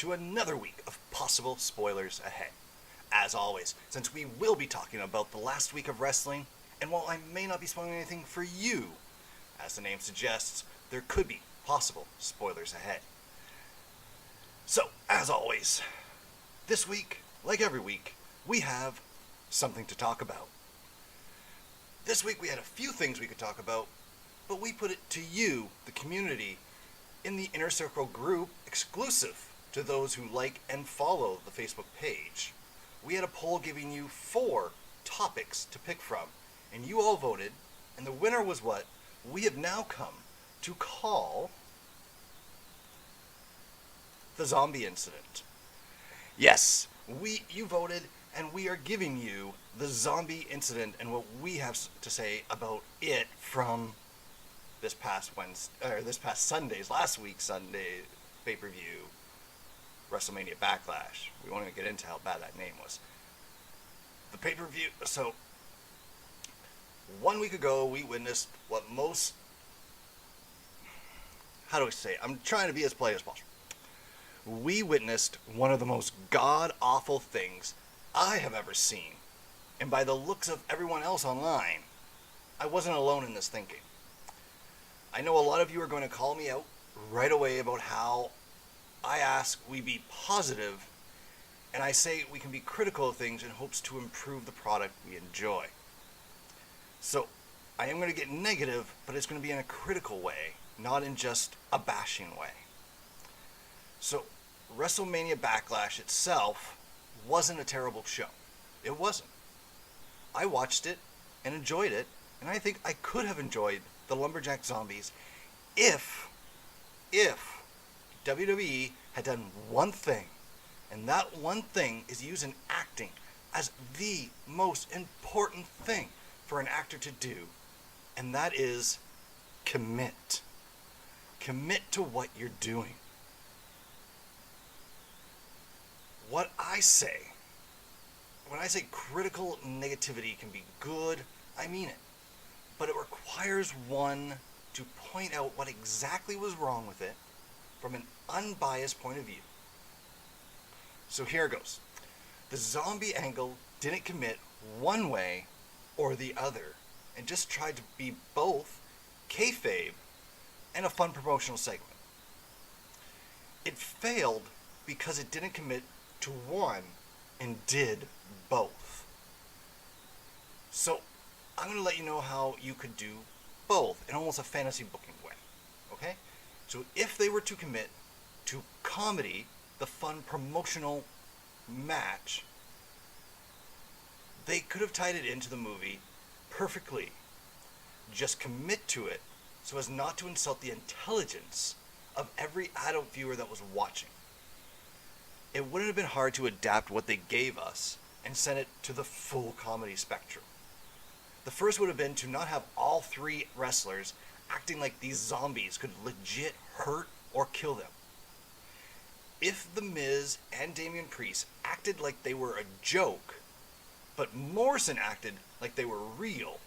to another week of possible spoilers ahead. As always, since we will be talking about the last week of wrestling, and while I may not be spoiling anything for you, as the name suggests, there could be possible spoilers ahead. So, as always, this week, like every week, we have something to talk about. This week we had a few things we could talk about, but we put it to you, the community, in the Inner Circle group, exclusive to those who like and follow the Facebook page. We had a poll giving you 4 topics to pick from, and you all voted, and the winner was what we have now come to call the zombie incident. Yes, you voted, and we are giving you the zombie incident and what we have to say about it from this past last week's Sunday pay-per-view, WrestleMania Backlash. We won't even get into how bad that name was. The pay-per-view, so 1 week ago we witnessed what most, how do I say it? I'm trying to be as polite as possible. We witnessed one of the most god-awful things I have ever seen. And by the looks of everyone else online, I wasn't alone in this thinking. I know a lot of you are going to call me out right away about how I ask we be positive, and I say we can be critical of things in hopes to improve the product we enjoy. So, I am going to get negative, but it's going to be in a critical way, not in just a bashing way. So, WrestleMania Backlash itself wasn't a terrible show. It wasn't. I watched it and enjoyed it, and I think I could have enjoyed the Lumberjack Zombies if WWE had done one thing, and that one thing is using acting as the most important thing for an actor to do, and that is commit. Commit to what you're doing. When I say critical negativity can be good, I mean it. But it requires one to point out what exactly was wrong with it from an unbiased point of view. So here goes. The zombie angle didn't commit one way or the other, and just tried to be both kayfabe and a fun promotional segment. It failed because it didn't commit to one and did both. So I'm going to let you know how you could do both in almost a fantasy booking way. Okay? So if they were to commit to comedy, the fun promotional match, they could have tied it into the movie perfectly. Just commit to it so as not to insult the intelligence of every adult viewer that was watching. It wouldn't have been hard to adapt what they gave us and send it to the full comedy spectrum. The first would have been to not have all 3 wrestlers acting like these zombies could legit hurt or kill them. If The Miz and Damian Priest acted like they were a joke, but Morrison acted like they were real,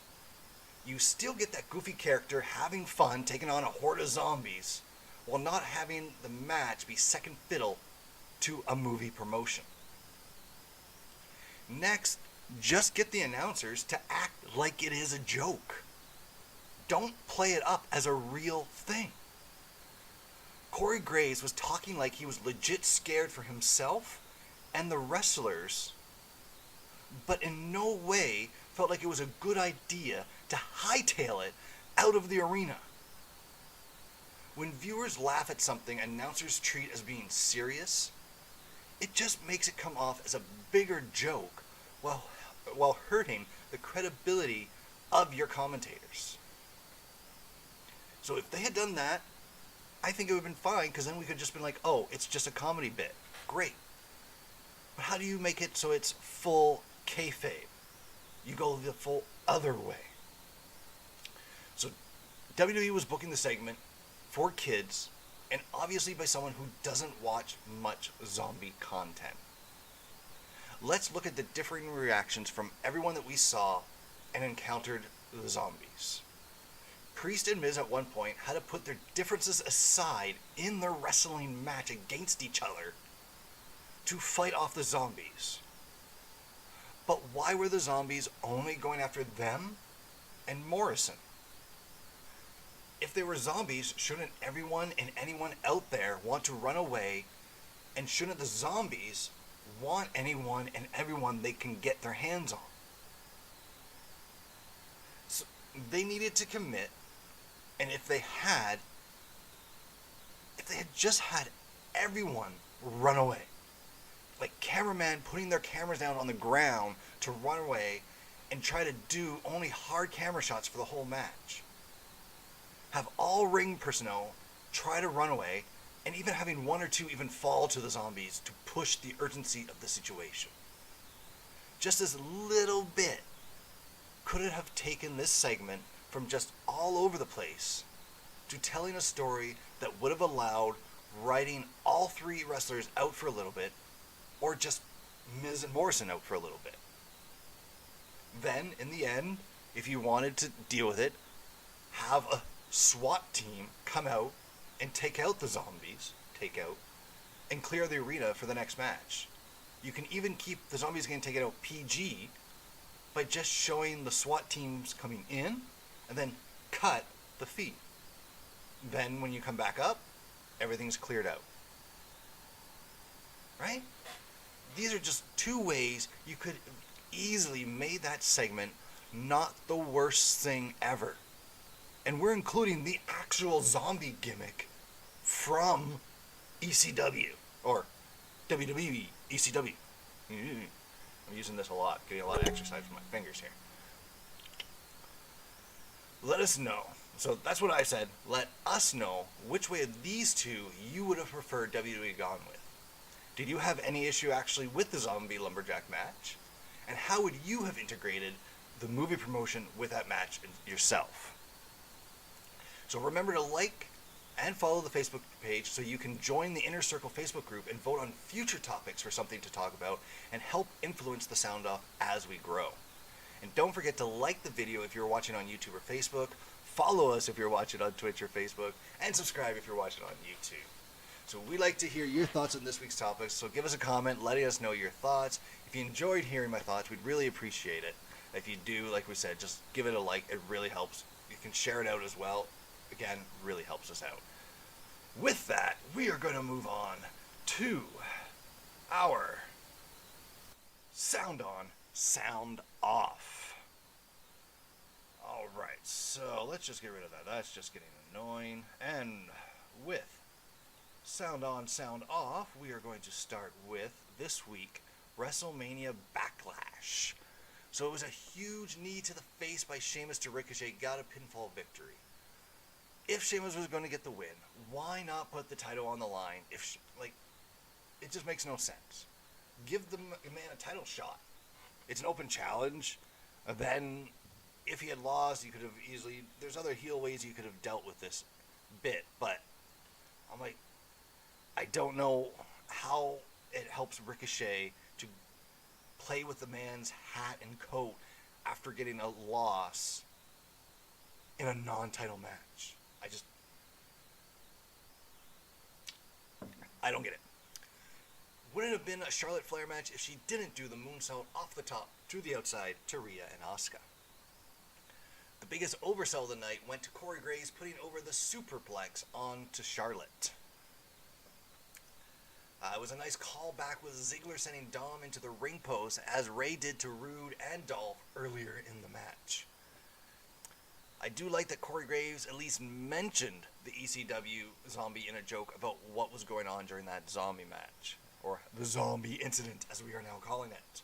you still get that goofy character having fun taking on a horde of zombies while not having the match be second fiddle to a movie promotion. Next, just get the announcers to act like it is a joke. Don't play it up as a real thing. Corey Graves was talking like he was legit scared for himself and the wrestlers, but in no way felt like it was a good idea to hightail it out of the arena. When viewers laugh at something announcers treat as being serious, it just makes it come off as a bigger joke while hurting the credibility of your commentators. So if they had done that, I think it would have been fine, because then we could have just been like, oh, it's just a comedy bit. Great. But how do you make it so it's full kayfabe? You go the full other way. So WWE was booking the segment for kids, and obviously by someone who doesn't watch much zombie content. Let's look at the differing reactions from everyone that we saw and encountered the zombies. Priest and Miz at one point had to put their differences aside in their wrestling match against each other to fight off the zombies. But why were the zombies only going after them and Morrison? If they were zombies, shouldn't everyone and anyone out there want to run away? And shouldn't the zombies want anyone and everyone they can get their hands on? So they needed to commit, and if they had just had everyone run away, like cameraman putting their cameras down on the ground to run away and try to do only hard camera shots for the whole match. Have all ring personnel try to run away, and even having one or two even fall to the zombies to push the urgency of the situation. Just this little bit could it have taken this segment from just all over the place to telling a story that would have allowed writing all three wrestlers out for a little bit, or just Miz and Morrison out for a little bit. Then, in the end, if you wanted to deal with it, have a SWAT team come out and take out the zombies, and clear the arena for the next match. You can even keep the zombies getting taken out PG by just showing the SWAT teams coming in and then cut the feed. Then when you come back up, everything's cleared out. Right? These are just two ways you could easily make that segment not the worst thing ever. And we're including the actual zombie gimmick from ECW, or WWE, ECW. I'm using this a lot, getting a lot of exercise from my fingers here. Let us know. So that's what I said. Let us know which way of these two you would have preferred WWE gone with. Did you have any issue actually with the zombie lumberjack match? And how would you have integrated the movie promotion with that match yourself? So remember to like and follow the Facebook page so you can join the Inner Circle Facebook group and vote on future topics for something to talk about and help influence the sound off as we grow. And don't forget to like the video if you're watching on YouTube or Facebook, follow us if you're watching on Twitch or Facebook, and subscribe if you're watching on YouTube. So we'd like to hear your thoughts on this week's topics, so give us a comment letting us know your thoughts. If you enjoyed hearing my thoughts, we'd really appreciate it. If you do, like we said, just give it a like, it really helps. You can share it out as well. Again, really helps us out. With that, we are going to move on to our sound on, sound off. Alright, so let's just get rid of that. That's just getting annoying. And with sound on, sound off, we are going to start with this week, WrestleMania Backlash. So it was a huge knee to the face by Sheamus to Ricochet, got a pinfall victory. If Sheamus was going to get the win, why not put the title on the line? It just makes no sense. Give the man a title shot. It's an open challenge. And then, if he had lost, you could have easily... There's other heel ways you could have dealt with this bit, but I'm like, I don't know how it helps Ricochet to play with the man's hat and coat after getting a loss in a non-title match. I don't get it. Wouldn't it have been a Charlotte Flair match if she didn't do the moonsault off the top to the outside to Rhea and Asuka? The biggest oversell of the night went to Corey Graves putting over the superplex onto Charlotte. It was a nice callback with Ziggler sending Dom into the ring post as Ray did to Rude and Dolph earlier in the match. I do like that Corey Graves at least mentioned the ECW zombie in a joke about what was going on during that zombie match. Or the zombie incident, as we are now calling it.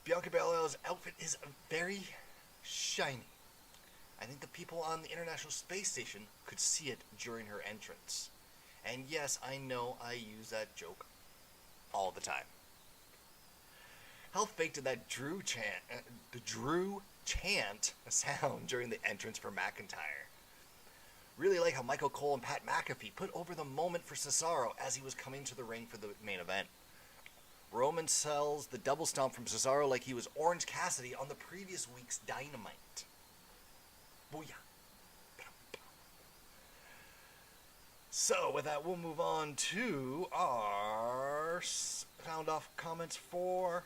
Bianca Belair's outfit is very shiny. I think the people on the International Space Station could see it during her entrance. And yes, I know I use that joke all the time. How fake did that Drew chant sound during the entrance for McIntyre? Really like how Michael Cole and Pat McAfee put over the moment for Cesaro as he was coming to the ring for the main event. Roman sells the double stomp from Cesaro like he was Orange Cassidy on the previous week's Dynamite. Booyah. So, with that, we'll move on to our sound off comments for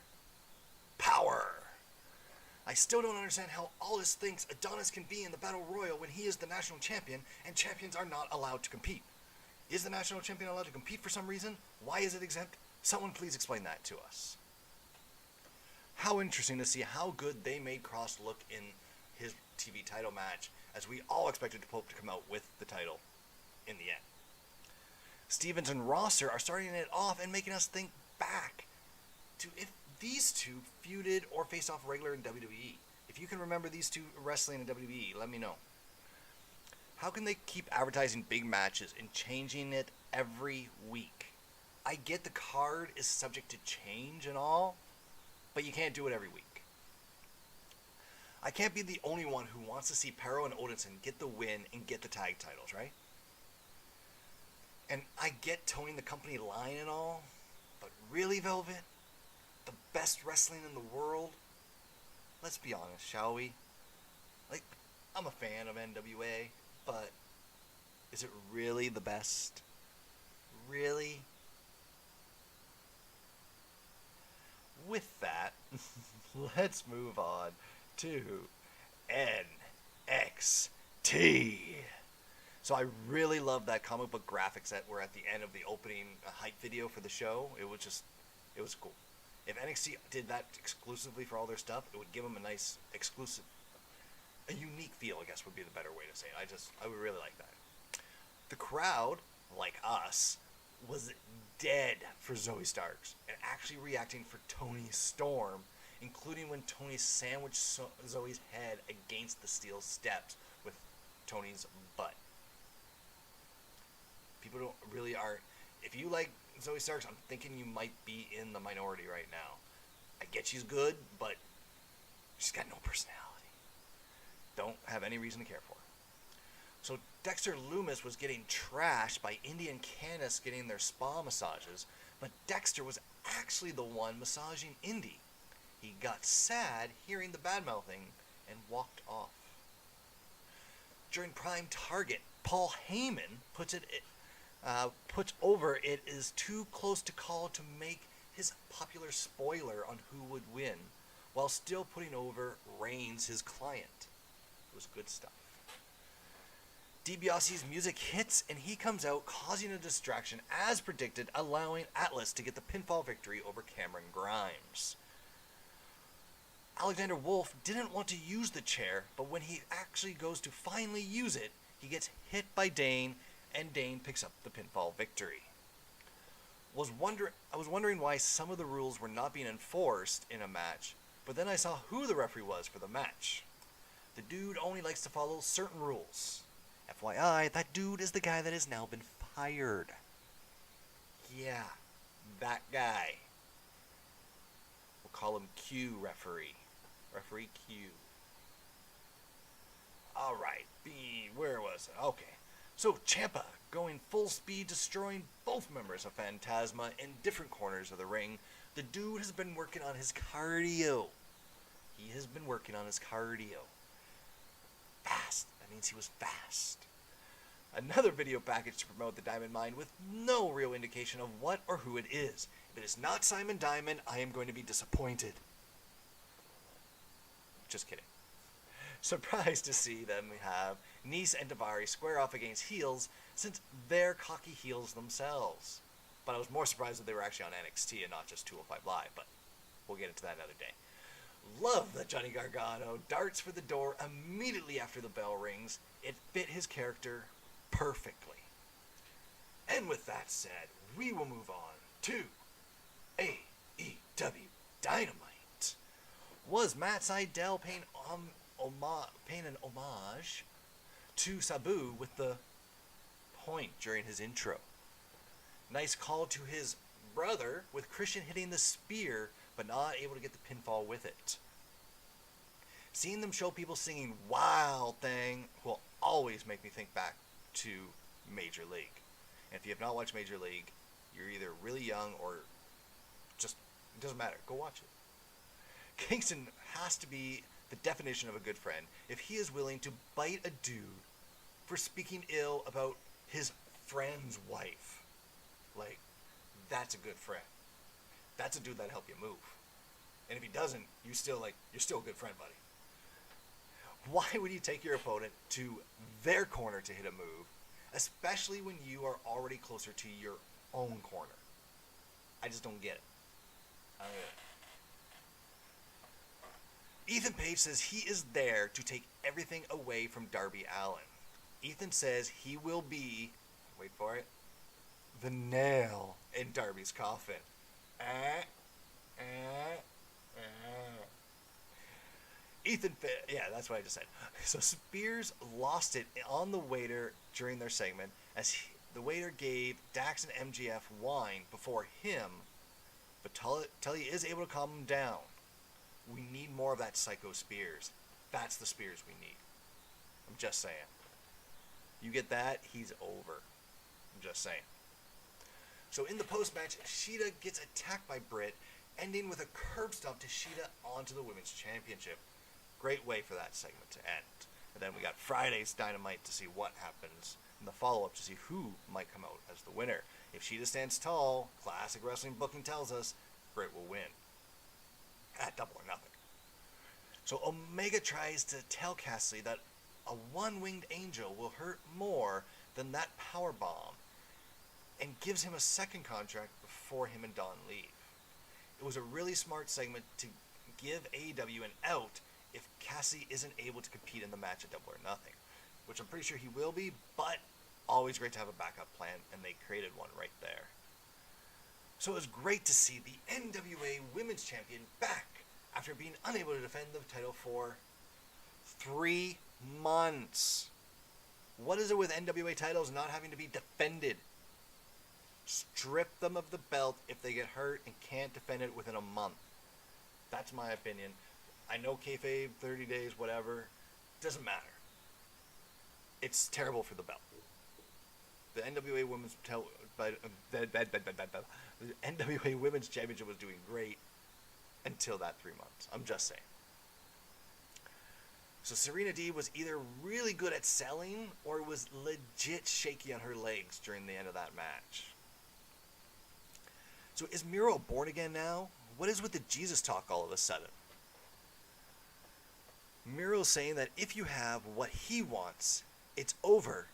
Power. I still don't understand how Aldis thinks Adonis can be in the Battle Royal when he is the national champion and champions are not allowed to compete. Is the national champion allowed to compete for some reason? Why is it exempt? Someone please explain that to us. How interesting to see how good they made Cross look in his TV title match, as we all expected Pope to come out with the title in the end. Stevens and Rosser are starting it off and making us think back to if these two feuded or faced off regular in WWE. If you can remember these two wrestling in WWE, let me know. How can they keep advertising big matches and changing it every week? I get the card is subject to change and all, but you can't do it every week. I can't be the only one who wants to see Perro and Odinson get the win and get the tag titles, right? And I get towing the company line and all, but really, Velvet? The best wrestling in the world? Let's be honest, shall we? Like, I'm a fan of NWA, but is it really the best? Really? With that, let's move on to NXT. So I really love that comic book graphics that were at the end of the opening hype video for the show. It was cool. If NXT did that exclusively for all their stuff, it would give them a nice exclusive, a unique feel, I guess would be the better way to say it. I would really like that. The crowd, like us, was dead for Zoe Starks and actually reacting for Toni Storm, including when Toni sandwiched Zoe's head against the steel steps with Toni's butt. People aren't. If you like Zoe Starks, I'm thinking you might be in the minority right now. I get she's good, but she's got no personality. Don't have any reason to care for her. So Dexter Lumis was getting trashed by Indy and Candice getting their spa massages, but Dexter was actually the one massaging Indy. He got sad hearing the bad-mouthing and walked off. During Prime Target, Paul Heyman puts over it is too close to call to make his popular spoiler on who would win, while still putting over Reigns, his client. It was good stuff. DiBiase's music hits and he comes out causing a distraction as predicted, allowing Atlas to get the pinfall victory over Cameron Grimes. Alexander Wolf didn't want to use the chair, but when he actually goes to finally use it, he gets hit by Dane and Dane picks up the pinfall victory. I was wondering why some of the rules were not being enforced in a match, but then I saw who the referee was for the match. The dude only likes to follow certain rules. FYI, that dude is the guy that has now been fired. Yeah, that guy. We'll call him Q referee. Referee Q. Alright, where was it? Okay. So, Ciampa going full speed, destroying both members of Phantasma in different corners of the ring. The dude has been working on his cardio. Fast. That means he was fast. Another video package to promote the Diamond Mine with no real indication of what or who it is. If it is not Simon Diamond, I am going to be disappointed. Just kidding. Surprised to see them have Nice and Davari square off against heels, since they're cocky heels themselves. But I was more surprised that they were actually on NXT and not just 205 Live, but we'll get into that another day. Love that Johnny Gargano darts for the door immediately after the bell rings. It fit his character perfectly. And with that said, we will move on to AEW Dynamite. Was Matt Sydal paying an homage to Sabu with the point during his intro? Nice call to his brother with Christian hitting the spear but not able to get the pinfall with it. Seeing them show people singing Wild Thing will always make me think back to Major League. And if you have not watched Major League, you're either really young or just, it doesn't matter. Go watch it. Kingston has to be the definition of a good friend if he is willing to bite a dude for speaking ill about his friend's wife. Like, that's a good friend. That's a dude that'll help you move. And if he doesn't, you're still a good friend, buddy. Why would you take your opponent to their corner to hit a move, especially when you are already closer to your own corner? I just don't get it. I don't get it. Ethan Page says he is there to take everything away from Darby Allin. Ethan says he will be, wait for it, the nail in Darby's coffin. Yeah, that's what I just said. So Spears lost it on the waiter during their segment as the waiter gave Dax and MJF wine before him, but Tully is able to calm him down. We need more of that Psycho Spears. That's the Spears we need. I'm just saying. You get that, he's over. I'm just saying. So in the post-match, Shida gets attacked by Britt, ending with a curb stomp to Shida onto the Women's Championship. Great way for that segment to end. And then we got Friday's Dynamite to see what happens, and the follow-up to see who might come out as the winner. If Shida stands tall, classic wrestling booking tells us, Britt will win. At Double or Nothing. So Omega tries to tell Cassidy that a one-winged angel will hurt more than that power bomb, and gives him a second contract before him and Dawn leave. It was a really smart segment to give AEW an out if Cassidy isn't able to compete in the match at Double or Nothing, which I'm pretty sure he will be, but always great to have a backup plan, and they created one right there. So it was great to see the NWA Women's Champion back after being unable to defend the title for 3 months. What is it with NWA titles not having to be defended? Strip them of the belt if they get hurt and can't defend it within a month. That's my opinion. I know kayfabe, 30 days, whatever. Doesn't matter. It's terrible for the belt. The NWA Women's Championship was doing great until that 3 months. I'm just saying. So Serena D was either really good at selling or was legit shaky on her legs during the end of that match. So is Miro born again now? What is with the Jesus talk all of a sudden? Miro's saying that if you have what he wants, it's over,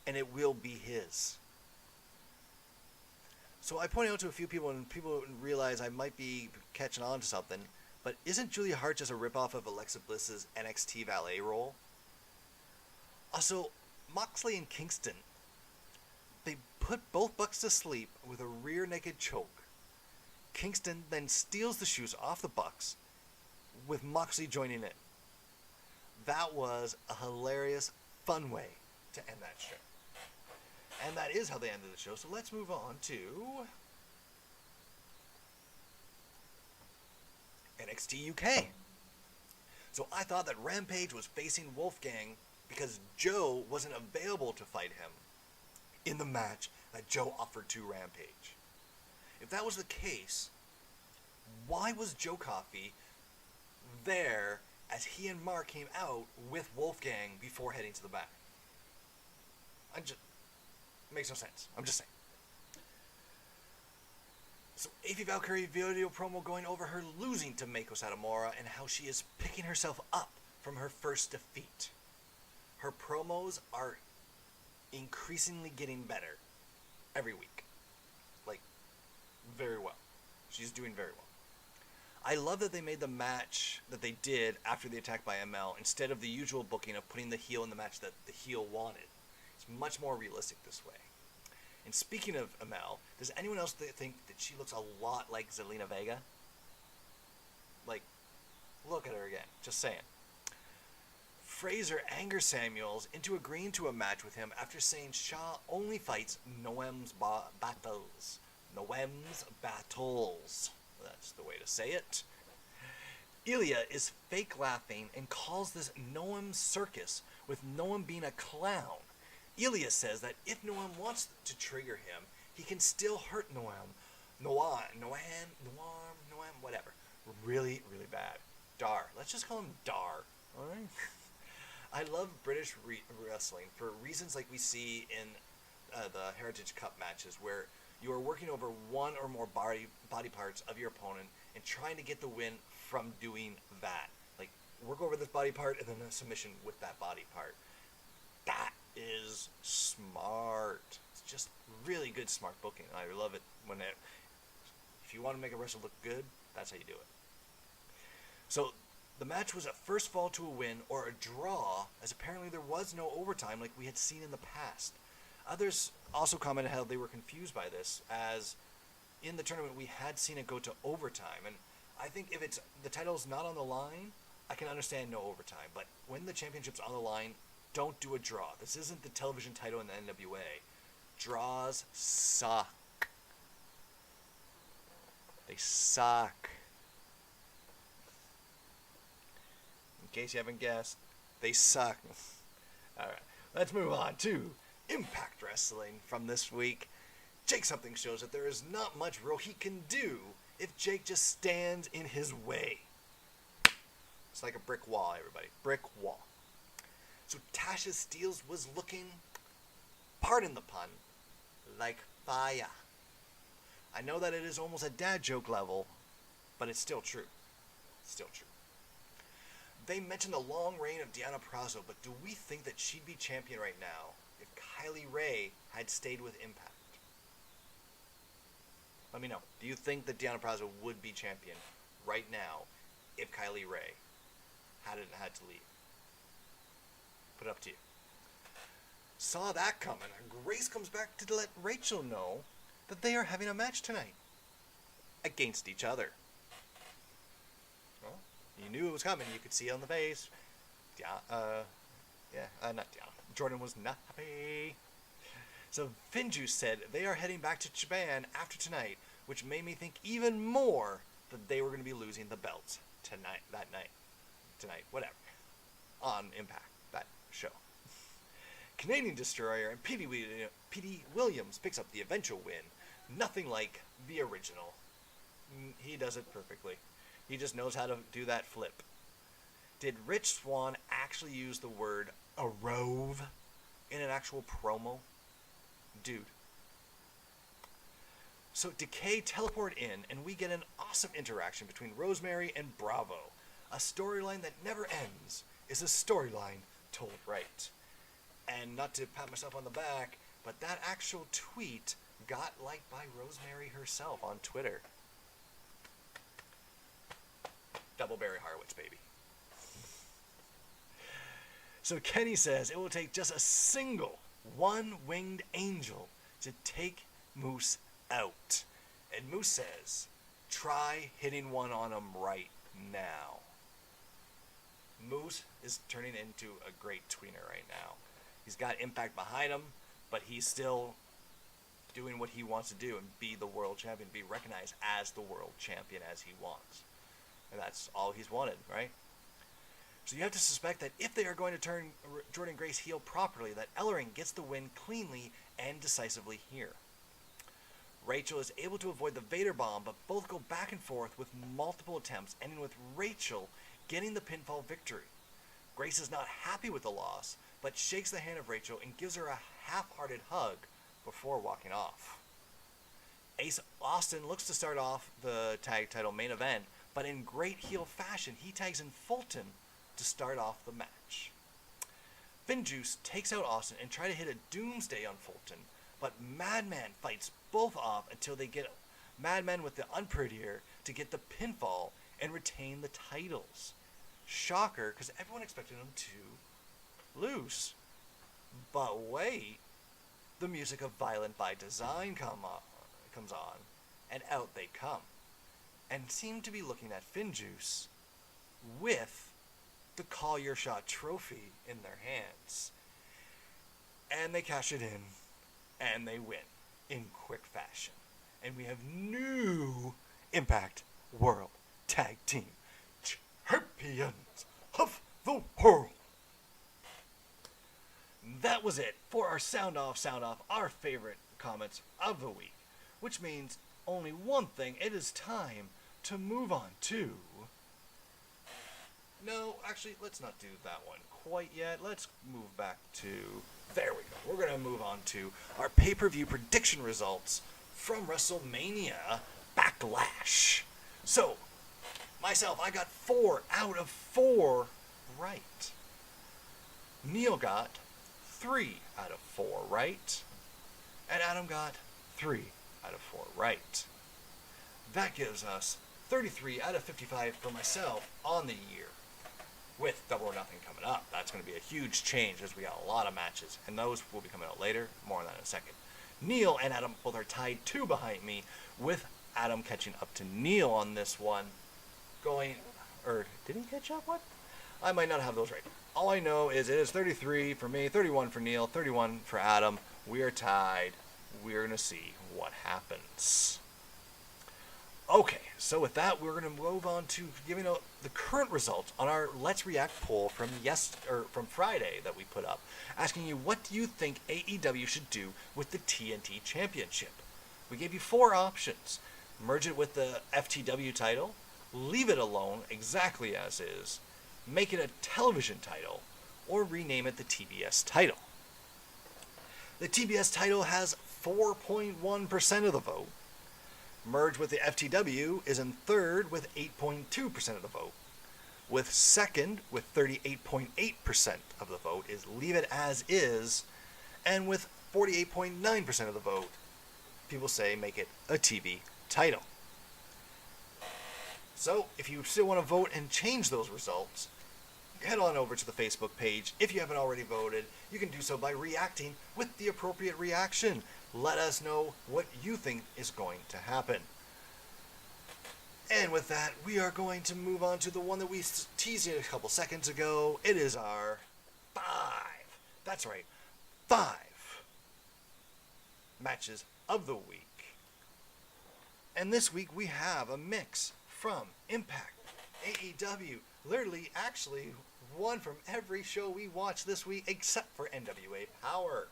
and it will be his. So I pointed out to a few people, and people realize I might be catching on to something, but isn't Julia Hart just a ripoff of Alexa Bliss's NXT valet role? Also, Moxley and Kingston, they put both Bucks to sleep with a rear naked choke. Kingston then steals the shoes off the Bucks, with Moxley joining in. That was a hilarious, fun way to end that show. And that is how they ended the show, so let's move on to NXT UK. So I thought that Rampage was facing Wolfgang because Joe wasn't available to fight him in the match that Joe offered to Rampage. If that was the case, why was Joe Coffey there as he and Mark came out with Wolfgang before heading to the back? Makes no sense. I'm just saying. So Avi Valkyrie video promo going over her losing to Meiko Satomura and how she is picking herself up from her first defeat. Her promos are increasingly getting better every week. Like, very well. She's doing very well. I love that they made the match that they did after the attack by ML instead of the usual booking of putting the heel in the match that the heel wanted. It's much more realistic this way. And speaking of ML, does anyone else think that she looks a lot like Zelina Vega? Like, look at her again. Just saying. Fraser angers Samuels into agreeing to a match with him after saying Shaw only fights Noam's battles. Noam's battles. That's the way to say it. Ilya is fake laughing and calls this Noam circus, with Noam being a clown. Ilya says that if Noam wants to trigger him, he can still hurt Noam. Noam, whatever. Really, really bad. Dar. Let's just call him Dar. Alright? I love British wrestling for reasons like we see in the Heritage Cup matches where you are working over one or more body parts of your opponent and trying to get the win from doing that. Like, work over this body part and then a submission with that body part. That is smart. It's just really good smart booking. I love it when if you want to make a wrestler look good, that's how you do it. So the match was a first fall to a win or a draw, as apparently there was no overtime like we had seen in the past. Others also commented how they were confused by this, as in the tournament we had seen it go to overtime. And I think if the title's not on the line, I can understand no overtime. But when the championship's on the line, don't do a draw. This isn't the television title in the NWA. Draws suck. They suck. In case you haven't guessed, they suck. Alright, let's move on to Impact Wrestling from this week. Jake Something shows that there is not much Rohit can do if Jake just stands in his way. It's like a brick wall, everybody. Brick wall. So Tasha Steelz was looking, pardon the pun, like fire. I know that it is almost a dad joke level, but it's still true. It's still true. They mentioned the long reign of Deonna Purrazzo, but do we think that she'd be champion right now if Kylie Rae had stayed with Impact? Let me know. Do you think that Deonna Purrazzo would be champion right now if Kylie Rae hadn't had to leave? Put it up to you. Saw that coming, and Grace comes back to let Rachel know that they are having a match tonight against each other. Well, you knew it was coming. You could see it on the face. Not Diana. Jordan was not happy. So Finjuice said they are heading back to Japan after tonight, which made me think even more that they were going to be losing the belts tonight, whatever, on Impact, that show. Canadian Destroyer and P.D. Williams picks up the eventual win. Nothing like the original. He does it perfectly. He just knows how to do that flip. Did Rich Swann actually use the word "arove" in an actual promo? Dude. So Decay teleport in, and we get an awesome interaction between Rosemary and Bravo. A storyline that never ends is a storyline told right. And not to pat myself on the back, but that actual tweet got liked by Rosemary herself on Twitter. Double Barry Horowitz, baby. So Kenny says it will take just a single one-winged angel to take Moose out. And Moose says, try hitting one on him right now. Moose is turning into a great tweener right now. He's got Impact behind him, but he's still doing what he wants to do and be the world champion, be recognized as the world champion as he wants. And that's all he's wanted, right? So you have to suspect that if they are going to turn Jordan Grace heel properly, that Ellering gets the win cleanly and decisively here. Rachel is able to avoid the Vader bomb, but both go back and forth with multiple attempts, ending with Rachel getting the pinfall victory. Grace is not happy with the loss, but shakes the hand of Rachel and gives her a half-hearted hug before walking off. Ace Austin looks to start off the tag title main event, but in great heel fashion, he tags in Fulton to start off the match. Finjuice takes out Austin and try to hit a doomsday on Fulton, but Madman fights both off until they get Madman with the unprettier to get the pinfall and retain the titles. Shocker, because everyone expected him to lose. But wait, the music of Violent by Design comes on, and out they come, and seem to be looking at Finjuice with the Call Your Shot trophy in their hands. And they cash it in, and they win in quick fashion. And we have new Impact World Tag Team Champions of the World. That was it for our sound off, our favorite comments of the week. Which means only one thing, it is time to move on to No, actually, let's not do that one quite yet. Let's move back to... There we go. We're going to move on to our pay-per-view prediction results from WrestleMania Backlash. So, myself, I got 4 out of 4 right. Neil got 3 out of 4 right. And Adam got 3 out of 4 right. That gives us 33 out of 55 for myself on the year. With Double or Nothing coming up, that's going to be a huge change as we got a lot of matches, and those will be coming out later. More on that in a second. Neil and Adam both are tied 2 behind me, with Adam catching up to Neil on this one. Did he catch up? What? I might not have those right. All I know is it is 33 for me, 31 for Neil, 31 for Adam. We are tied. We're going to see what happens. Okay, so with that, we're going to move on to giving out the current results on our Let's React poll from Friday that we put up, asking you what do you think AEW should do with the TNT Championship. We gave you 4 options: merge it with the FTW title, leave it alone exactly as is, make it a television title, or rename it the TBS title. The TBS title has 4.1% of the vote. Merge with the FTW is in third with 8.2% of the vote. With second, with 38.8% of the vote, is leave it as is. And with 48.9% of the vote, people say make it a TV title. So, if you still want to vote and change those results, head on over to the Facebook page. If you haven't already voted, you can do so by reacting with the appropriate reaction. Let us know what you think is going to happen. And with that, we are going to move on to the one that we teased a couple seconds ago. It is our 5. That's right, 5 matches of the week. And this week we have a mix from Impact, AEW, literally, actually, one from every show we watch this week except for NWA Power.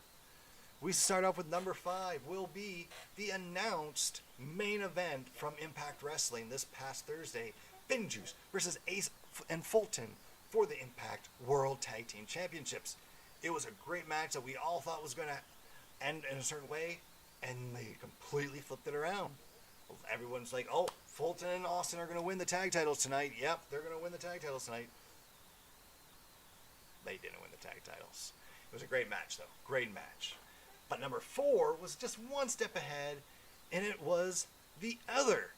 We start off with number 5, will be the announced main event from Impact Wrestling this past Thursday. Finn Juice versus Ace and Fulton for the Impact World Tag Team Championships. It was a great match that we all thought was going to end in a certain way, and they completely flipped it around. Everyone's like, oh, Fulton and Austin are going to win the tag titles tonight. Yep, they're going to win the tag titles tonight. They didn't win the tag titles. It was a great match, though. Great match. But number 4 was just one step ahead, and it was the other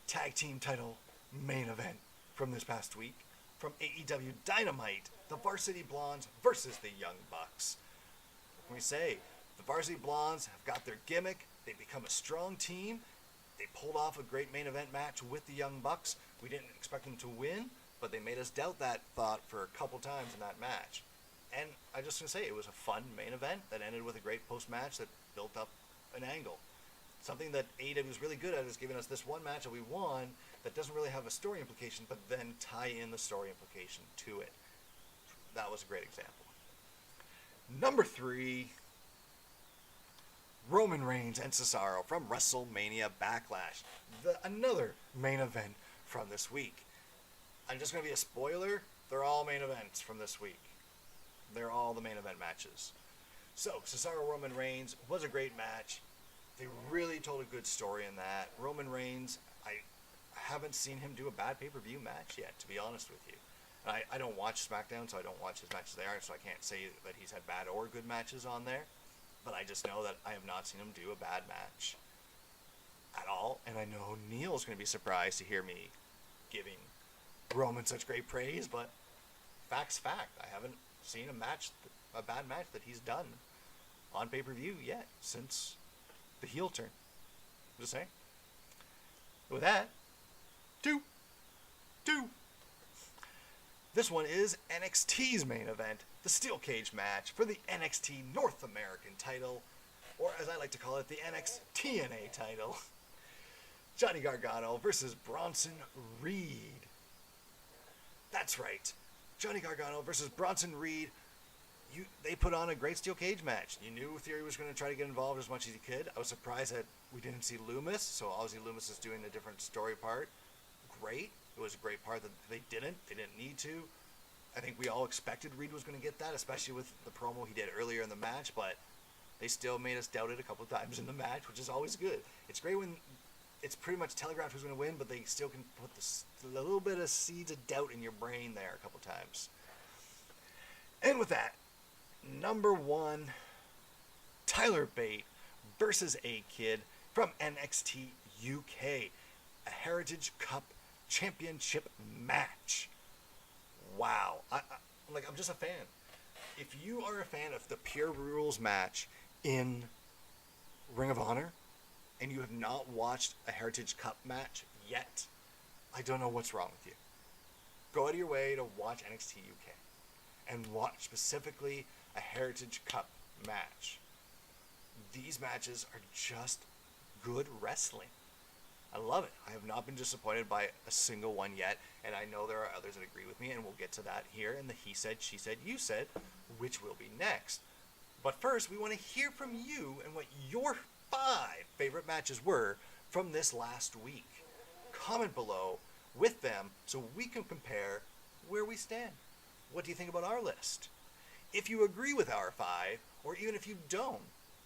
tag team title main event from this past week. From AEW Dynamite, the Varsity Blondes versus the Young Bucks. What can we say? The Varsity Blondes have got their gimmick. They've become a strong team. They pulled off a great main event match with the Young Bucks. We didn't expect them to win, but they made us doubt that thought for a couple times in that match. And I just want to say, it was a fun main event that ended with a great post-match that built up an angle. Something that AEW is really good at is giving us this one match that we won that doesn't really have a story implication, but then tie in the story implication to it. That was a great example. Number 3, Roman Reigns and Cesaro from WrestleMania Backlash. Another main event from this week. I'm just going to be a spoiler. They're all main events from this week. They're all the main event matches. So, Cesaro Roman Reigns was a great match. They really told a good story in that. Roman Reigns, I haven't seen him do a bad pay-per-view match yet, to be honest with you. I don't watch SmackDown, so I don't watch his matches there, so I can't say that he's had bad or good matches on there. But I just know that I have not seen him do a bad match at all. And I know Neil's going to be surprised to hear me giving Roman such great praise, but fact's fact. I haven't seen a bad match that he's done on pay-per-view yet since the heel turn. Just saying. With that, two. This one is NXT's main event, the Steel Cage match for the NXT North American title, or as I like to call it, the NXTNA title. Johnny Gargano versus Bronson Reed. That's right. Johnny Gargano versus Bronson Reed. They put on a great steel cage match. You knew Theory was going to try to get involved as much as he could. I was surprised that we didn't see Loomis, so obviously Loomis is doing a different story part. Great. It was a great part that they didn't need to. I think we all expected Reed was going to get that, especially with the promo he did earlier in the match, but they still made us doubt it a couple of times in the match, which is always good. It's great when it's pretty much telegraphed who's going to win, but they still can put a little bit of seeds of doubt in your brain there a couple times. And with that, number 1, Tyler Bate versus A-Kid from NXT UK, a Heritage Cup Championship match. Wow. I'm just a fan. If you are a fan of the Pure Rules match in Ring of Honor, and you have not watched a Heritage Cup match yet, I don't know what's wrong with you. Go out of your way to watch NXT UK and watch specifically a Heritage Cup match. These matches are just good wrestling. I love it. I have not been disappointed by a single one yet, and I know there are others that agree with me, and we'll get to that here in the He Said, She Said, You Said, which will be next. But first, we want to hear from you and what your 5 favorite matches were from this last week. Comment below with them so we can compare where we stand. What do you think about our list? If you agree with our 5, or even if you don't,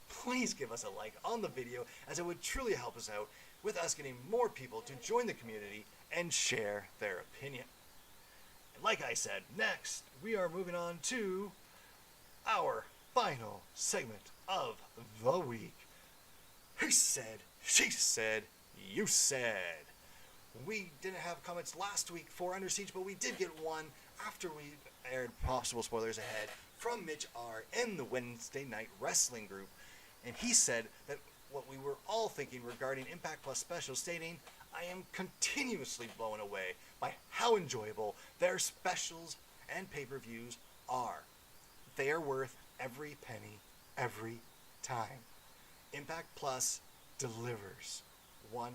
please give us a like on the video, as it would truly help us out with us getting more people to join the community and share their opinion. And like I said, next we are moving on to our final segment of the week. He said, she said, you said. We didn't have comments last week for Under Siege, but we did get one after we aired possible spoilers ahead from Mitch R. in the Wednesday Night Wrestling group. And he said that what we were all thinking regarding Impact Plus specials, stating, I am continuously blown away by how enjoyable their specials and pay-per-views are. They are worth every penny, every time. Impact Plus delivers 100%.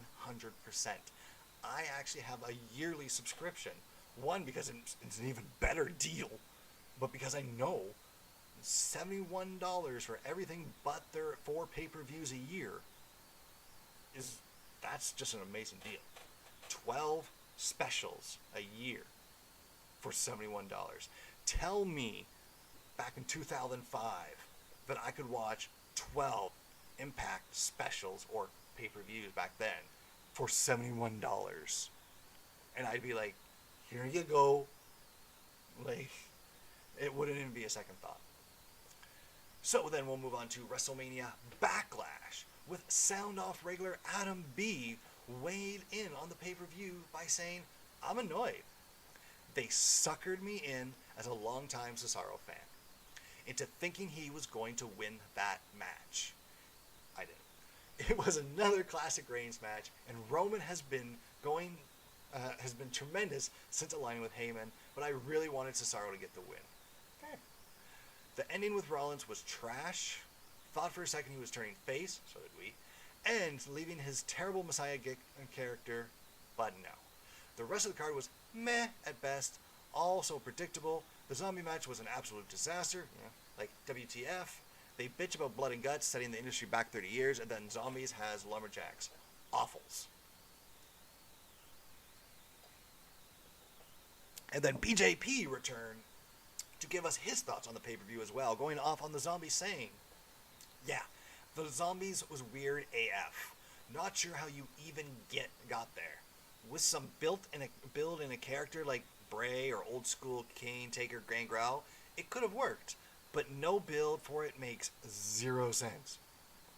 I actually have a yearly subscription. One, because it's an even better deal, but because I know $71 for everything but their 4 pay-per-views a year that's just an amazing deal. 12 specials a year for $71. Tell me back in 2005 that I could watch 12 Impact specials or pay-per-views back then for $71. And I'd be like, here you go. Like, it wouldn't even be a second thought. So then we'll move on to WrestleMania Backlash, with Sound Off regular Adam B weighed in on the pay-per-view by saying, I'm annoyed. They suckered me in as a longtime Cesaro fan into thinking he was going to win that match. I didn't. It was another classic Reigns match, and Roman has been tremendous since aligning with Heyman, but I really wanted Cesaro to get the win. Okay. The ending with Rollins was trash. Thought for a second he was turning face, so did we, and leaving his terrible Messiah character, but no. The rest of the card was meh at best, also predictable. The zombie match was an absolute disaster, like WTF. They bitch about blood and guts, setting the industry back 30 years, and then zombies has lumberjacks. Awfuls. And then BJP returned to give us his thoughts on the pay-per-view as well, going off on the zombies, saying, yeah, the zombies was weird AF. Not sure how you even got there. With some build in a character like Bray or old school Kane, Taker, Gangrel, it could have worked. But no build for it makes 0 sense.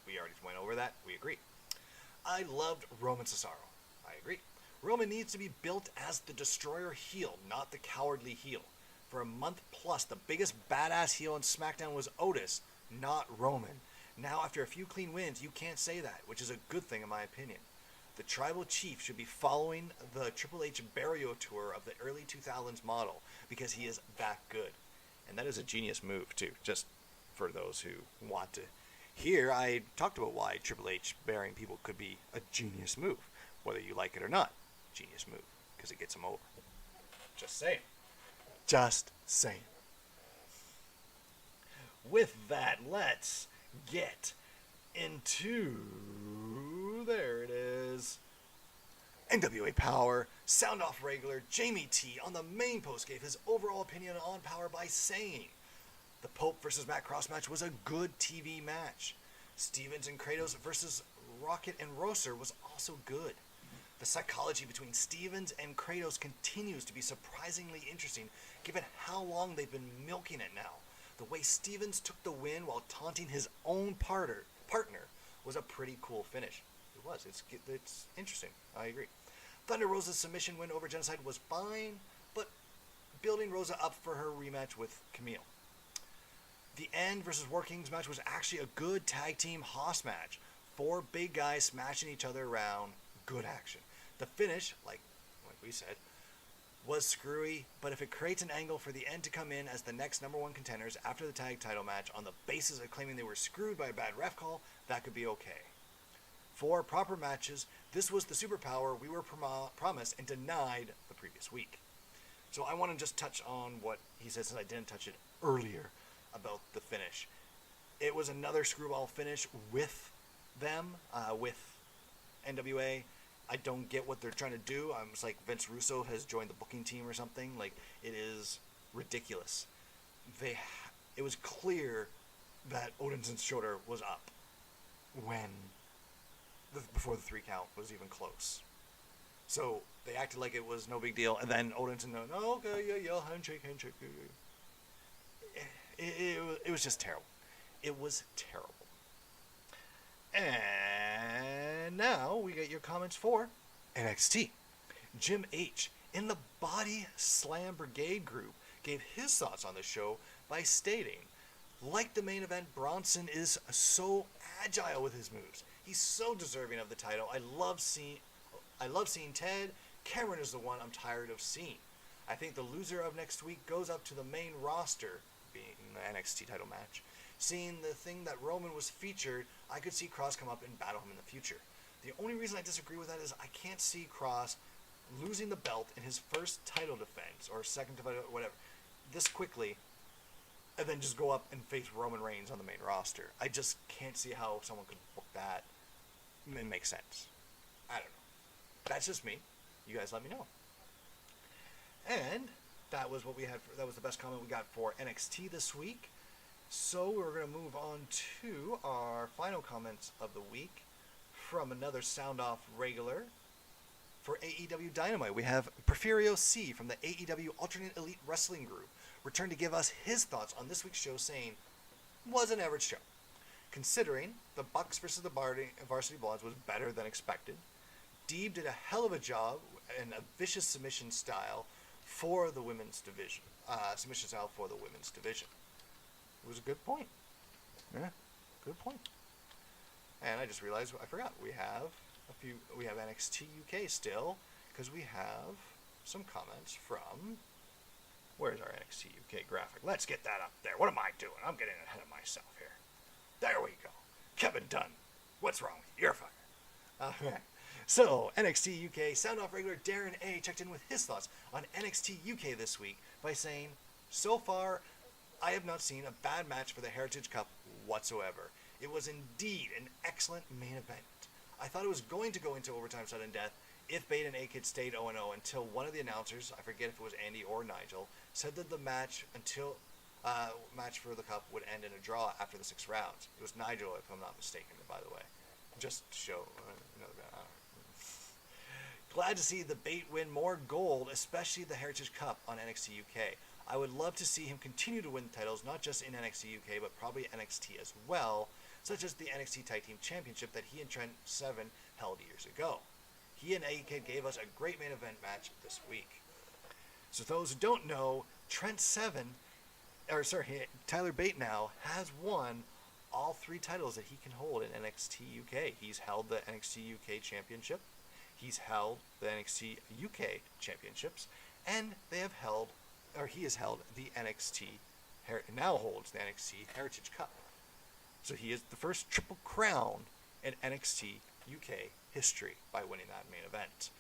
We already went over that. We agree. I loved Roman Cesaro. I agree. Roman needs to be built as the destroyer heel, not the cowardly heel. For a month plus, the biggest badass heel on SmackDown was Otis, not Roman. Now, after a few clean wins, you can't say that, which is a good thing in my opinion. The Tribal Chief should be following the Triple H burial tour of the early 2000s model, because he is that good. And that is a genius move, too, just for those who want to hear. I talked about why Triple H burying people could be a genius move, whether you like it or not. Genius move, because it gets him over. Just saying. Just saying. With that, let's get into, there it is, NWA Power, Sound Off regular Jamie T on the main post gave his overall opinion on Power by saying, the Pope versus Matt Cross match was a good TV match. Stevens and Kratos versus Rocket and Rosser was also good. The psychology between Stevens and Kratos continues to be surprisingly interesting given how long they've been milking it now. The way Stevens took the win while taunting his own partner was a pretty cool finish. It was. It's interesting. I agree. Thunder Rosa's submission win over Genocide was fine, but building Rosa up for her rematch with Camille. The End versus War Kings match was actually a good tag team Haas match. 4 big guys smashing each other around. Good action. The finish, like we said, was screwy, but if it creates an angle for the End to come in as the next number 1 contenders after the tag title match on the basis of claiming they were screwed by a bad ref call, that could be okay. For proper matches, this was the superpower we were promised and denied the previous week. So I want to just touch on what he said since I didn't touch it earlier about the finish. It was another screwball finish with them, with NWA. I don't get what they're trying to do. It's like Vince Russo has joined the booking team or something. Like, it is ridiculous. It was clear that Odinson's shoulder was up before the 3 count was even close. So they acted like it was no big deal, and then Odinson, no, okay, yeah, handshake. It was just terrible. It was terrible. And now we get your comments for NXT. Jim H. in the Body Slam Brigade group gave his thoughts on the show by stating, like the main event, Bronson is so agile with his moves. He's so deserving of the title. I love seeing Ted. Cameron is the one I'm tired of seeing. I think the loser of next week goes up to the main roster, being the NXT title match. Seeing the thing that Roman was featured, I could see Cross come up and battle him in the future. The only reason I disagree with that is I can't see Cross losing the belt in his first title defense, or second title, whatever, this quickly, and then just go up and face Roman Reigns on the main roster. I just can't see how someone could book that and make sense. I don't know. That's just me. You guys let me know. And that was what we had. That was the best comment we got for NXT this week. So we're going to move on to our final comments of the week from another Sound Off regular. For AEW Dynamite, we have Porfirio C. from the AEW Alternate Elite Wrestling Group returned to give us his thoughts on this week's show, saying, was an average show. Considering the Bucks versus the Varsity Blondes was better than expected, Deeb did a hell of a job in a vicious submission style for the women's division. It was a good point. Yeah, good point. And I just realized I forgot. We have NXT UK still, because we have some comments from, where's our NXT UK graphic? Let's get that up there. What am I doing? I'm getting ahead of myself here. There we go. Kevin Dunn. What's wrong with you? You're fired. Alright. So, NXT UK Sound Off regular Darren A. checked in with his thoughts on NXT UK this week by saying, so far, I have not seen a bad match for the Heritage Cup whatsoever. It was indeed an excellent main event. I thought it was going to go into overtime sudden death if Bate and A-Kid stayed 0-0 until one of the announcers, I forget if it was Andy or Nigel, said that the match for the cup would end in a draw after the 6 rounds. It was Nigel, if I'm not mistaken, by the way. Just to show another bit. Glad to see the Bate win more gold, especially the Heritage Cup on NXT UK. I would love to see him continue to win titles, not just in NXT UK, but probably NXT as well, such as the NXT Tag Team Championship that he and Trent Seven held years ago. He and A-Kid gave us a great main event match this week. So those who don't know, Tyler Bate now has won all 3 titles that he can hold in NXT UK. He's held the NXT UK Championship, he's held the NXT UK Championships, and he has held the now holds the NXT Heritage Cup. So he is the first Triple Crown in NXT UK history by winning that main event.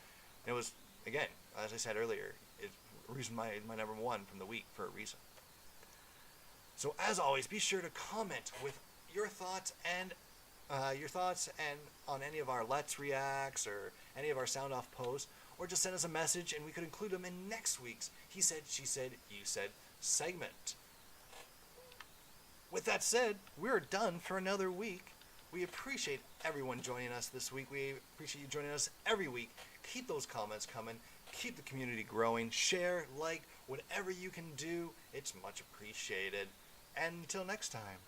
And it was, again, as I said earlier, my number 1 from the week for a reason. So as always, be sure to comment with your thoughts and your thoughts and on any of our Let's Reacts or any of our Sound Off posts, or just send us a message and we could include them in next week's He Said, She Said, You Said segment. With that said, we're done for another week. We appreciate everyone joining us this week. We appreciate you joining us every week. Keep those comments coming. Keep the community growing. Share, like, whatever you can do. It's much appreciated. And until next time.